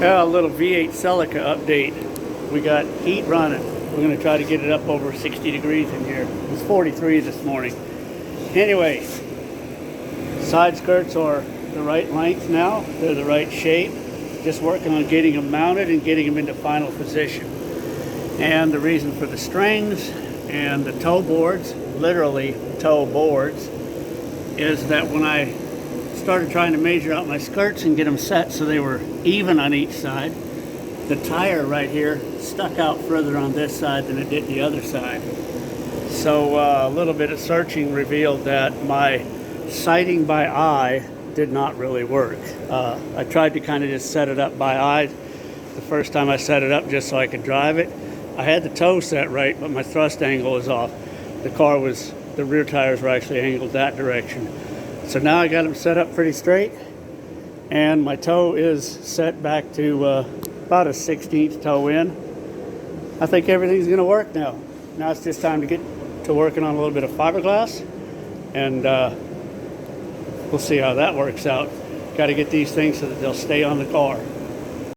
A little V8 Celica update. We got heat running. We're going to try to get it up over 60 degrees in here. It was 43 this morning. Anyway, side skirts are the right length now. They're the right shape. Just working on getting them mounted and getting them into final position. And the reason for the strings and the toe boards, literally toe boards, is that when I started trying to measure out my skirts and get them set so they were even on each side, the tire right here stuck out further on this side than it did the other side. So a little bit of searching revealed that my sighting by eye did not really work. I tried to kind of just set it up by eye the first time I set it up just so I could drive it. I had the toe set right, but my thrust angle was off. The rear tires were actually angled that direction. So now I got them set up pretty straight, and my toe is set back to about a 1/16 toe in. I think everything's going to work now. Now it's just time to get to working on a little bit of fiberglass, and we'll see how that works out. Got to get these things so that they'll stay on the car.